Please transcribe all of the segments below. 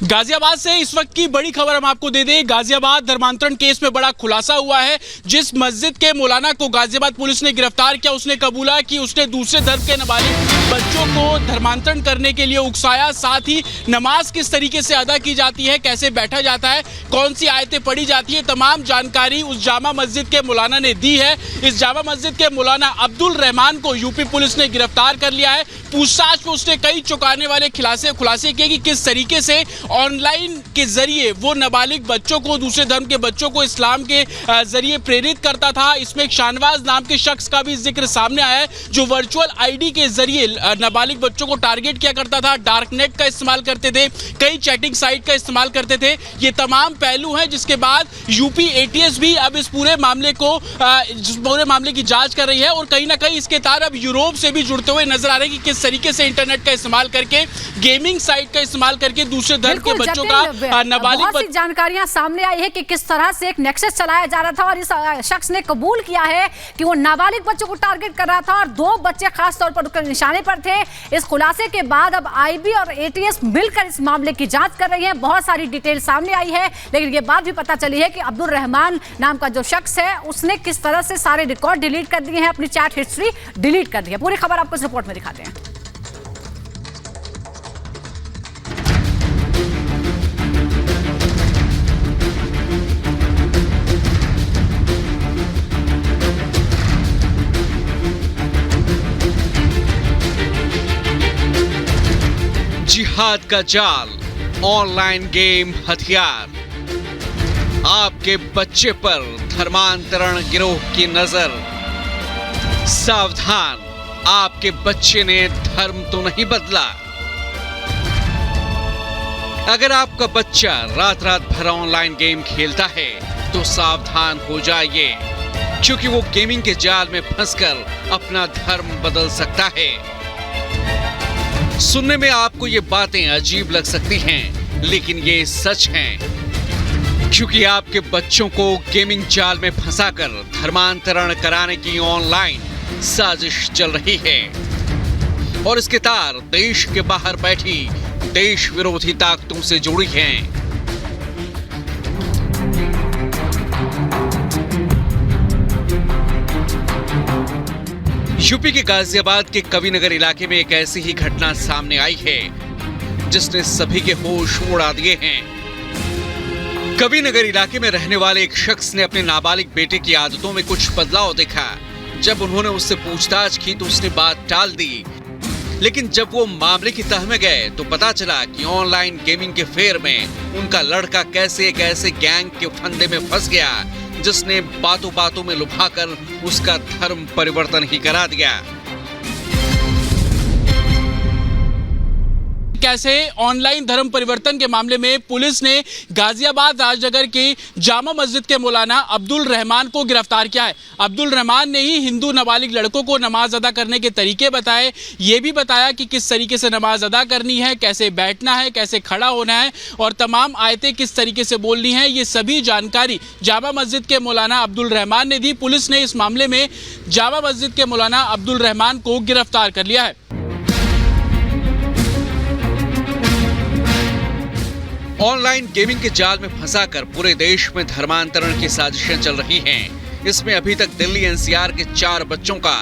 गाजियाबाद से इस वक्त की बड़ी खबर हम आपको दे दें। गाजियाबाद धर्मांतरण केस में बड़ा खुलासा हुआ है। जिस मस्जिद के मौलाना को गाजियाबाद पुलिस ने गिरफ्तार किया, उसने कबूला कि उसने दूसरे धर्म के नाबालिग बच्चों को धर्मांतरण करने के लिए उकसाया। साथ ही नमाज किस तरीके से अदा की जाती है, कैसे बैठा जाता है, कौन सी आयतें पढ़ी जाती है, तमाम जानकारी उस जामा मस्जिद के मौलाना ने दी है। इस जामा मस्जिद के मौलाना अब्दुल रहमान को यूपी पुलिस ने गिरफ्तार कर लिया है। पूछताछ में उसने कई चौंकाने वाले खुलासे किए कि किस तरीके से ऑनलाइन के जरिए वो नाबालिग बच्चों को, दूसरे धर्म के बच्चों को इस्लाम के जरिए प्रेरित करता था। इसमें एक शाहनवाज नाम के शख्स का भी जिक्र सामने आया है, जो वर्चुअल आईडी के जरिए नाबालिग बच्चों को टारगेट किया करता था। डार्क नेट का इस्तेमाल करते थे, कई चैटिंग साइट का इस्तेमाल करते थे। ये तमाम पहलू हैं, जिसके बाद यूपी एटीएस भी अब इस पूरे मामले की जांच कर रही है और कहीं ना कहीं इसके तार अब यूरोप से भी जुड़ते हुए नजर आ रहे हैं कि किस तरीके से इंटरनेट का इस्तेमाल करके, गेमिंग साइट का इस्तेमाल करके दूसरे धर्म के बच्चों का नाबालिग बहुत सी जानकारियां सामने आई है कि किस तरह से एक नेक्सस चलाया जा रहा था और इस शख्स ने कबूल किया है कि वो नाबालिग बच्चों को टारगेट कर रहा था और 2 बच्चे खास तौर पर उसके निशाने पर थे। इस खुलासे के बाद अब आईबी और एटीएस मिलकर इस मामले की जांच कर रही है। बहुत सारी डिटेल सामने आई है, लेकिन ये बात भी पता चली है कि अब्दुल रहमान नाम का जो शख्स है, उसने किस तरह से सारे रिकॉर्ड डिलीट कर दिए हैं, अपनी चैट हिस्ट्री डिलीट कर दी है। पूरी खबर आपको इस रिपोर्ट में दिखाते हैं। जिहाद का जाल, ऑनलाइन गेम हथियार, आपके बच्चे पर धर्मांतरण गिरोह की नजर। सावधान, आपके बच्चे ने धर्म तो नहीं बदला। अगर आपका बच्चा रात रात भर ऑनलाइन गेम खेलता है तो सावधान हो जाइए, क्योंकि वो गेमिंग के जाल में फंसकर अपना धर्म बदल सकता है। सुनने में आपको ये बातें अजीब लग सकती हैं, लेकिन ये सच हैं, क्योंकि आपके बच्चों को गेमिंग जाल में फंसाकर धर्मांतरण कराने की ऑनलाइन साजिश चल रही है और इसके तार देश के बाहर बैठी देश विरोधी ताकतों से जुड़ी हैं। यूपी के गाजियाबाद के कविनगर इलाके में एक ऐसी ही घटना सामने आई है जिसने सभी के होश उड़ा दिए हैं। कविनगर इलाके में रहने वाले एक शख्स ने अपने नाबालिग बेटे की आदतों में कुछ बदलाव देखा। जब उन्होंने उससे पूछताछ की तो उसने बात टाल दी, लेकिन जब वो मामले की तह में गए तो पता चला कि ऑनलाइन गेमिंग के फेर में उनका लड़का कैसे एक ऐसे गैंग के फंदे में फंस गया जिसने बातों बातों में लुभाकर उसका धर्म परिवर्तन ही करा दिया। कैसे ऑनलाइन धर्म परिवर्तन के मामले में पुलिस ने गाजियाबाद राजनगर की जामा मस्जिद के मौलाना अब्दुल रहमान को गिरफ्तार किया है। अब्दुल रहमान ने ही हिंदू नाबालिग लड़कों को नमाज अदा करने के तरीके बताए। ये भी बताया कि किस तरीके से नमाज अदा करनी है, कैसे बैठना है, कैसे खड़ा होना है और तमाम आयतें किस तरीके से बोलनी है। ये सभी जानकारी जामा मस्जिद के मौलाना अब्दुल रहमान ने दी। पुलिस ने इस मामले में जामा मस्जिद के मौलाना अब्दुल रहमान को गिरफ्तार कर लिया है। ऑनलाइन गेमिंग के जाल में फंसाकर पूरे देश में धर्मांतरण की साजिशें चल रही हैं। इसमें अभी तक दिल्ली एनसीआर के 4 बच्चों का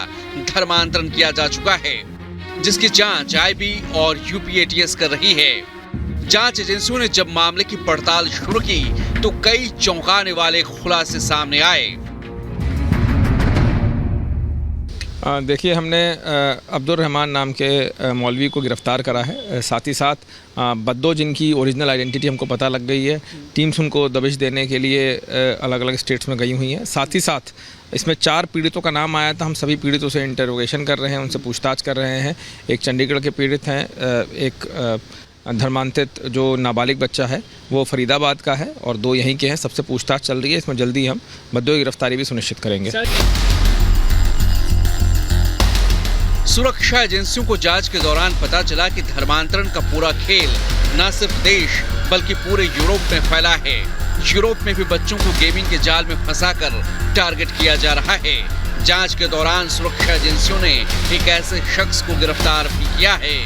धर्मांतरण किया जा चुका है, जिसकी जांच आईबी और यूपी एटीएस कर रही है। जांच एजेंसियों ने जब मामले की पड़ताल शुरू की तो कई चौंकाने वाले खुलासे सामने आए। देखिए, हमने अब्दुल रहमान नाम के मौलवी को गिरफ़्तार करा है। साथ ही साथ बद्दो, जिनकी ओरिजिनल आइडेंटिटी हमको पता लग गई है, टीम्स उनको दबिश देने के लिए अलग अलग स्टेट्स में गई हुई हैं। साथ ही साथ इसमें 4 पीड़ितों का नाम आया था। हम सभी पीड़ितों से इंटरोगेशन कर रहे हैं, उनसे पूछताछ कर रहे हैं। एक चंडीगढ़ के पीड़ित हैं, एक धर्मांतरित जो नाबालिग बच्चा है वो फरीदाबाद का है और 2 यहीं के हैं। सबसे पूछताछ चल रही है। इसमें जल्दी हम बद्दो की गिरफ्तारी भी सुनिश्चित करेंगे। सुरक्षा एजेंसियों को जांच के दौरान पता चला कि धर्मांतरण का पूरा खेल न सिर्फ देश बल्कि पूरे यूरोप में फैला है। यूरोप में भी बच्चों को गेमिंग के जाल में फंसाकर टारगेट किया जा रहा है। जांच के दौरान सुरक्षा एजेंसियों ने एक ऐसे शख्स को गिरफ्तार भी किया है।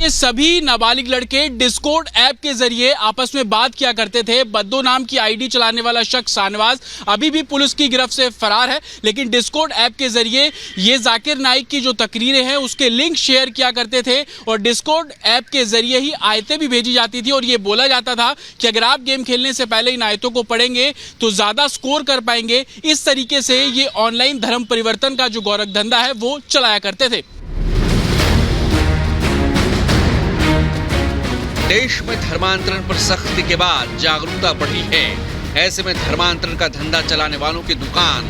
ये सभी नाबालिग लड़के डिस्कॉर्ड ऐप के जरिए आपस में बात किया करते थे। बद्दो नाम की आईडी चलाने वाला शख्स शाहनवाज अभी भी पुलिस की गिरफ्त से फरार है, लेकिन डिस्कॉर्ड ऐप के जरिए ये जाकिर नाइक की जो तकरीरें हैं उसके लिंक शेयर किया करते थे और डिस्कॉर्ड ऐप के जरिए ही आयतें भी भेजी जाती थी और ये बोला जाता था कि अगर आप गेम खेलने से पहले इन आयतों को पढ़ेंगे तो ज्यादा स्कोर कर पाएंगे। इस तरीके से ये ऑनलाइन धर्म परिवर्तन का जो गोरख धंधा है वो चलाया करते थे। देश में धर्मांतरण पर सख्ती के बाद जागरूकता बढ़ी है। ऐसे में धर्मांतरण का धंधा चलाने वालों की दुकान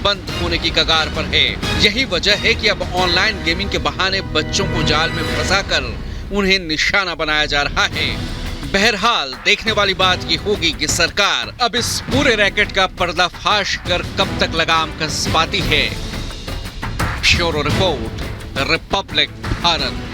बंद होने की कगार पर है। यही वजह है कि अब ऑनलाइन गेमिंग के बहाने बच्चों को जाल में फंसाकर उन्हें निशाना बनाया जा रहा है। बहरहाल देखने वाली बात ये होगी कि सरकार अब इस पूरे रैकेट का पर्दाफाश कर कब तक लगाम कस पाती है। Bureau report, Republic Bharat.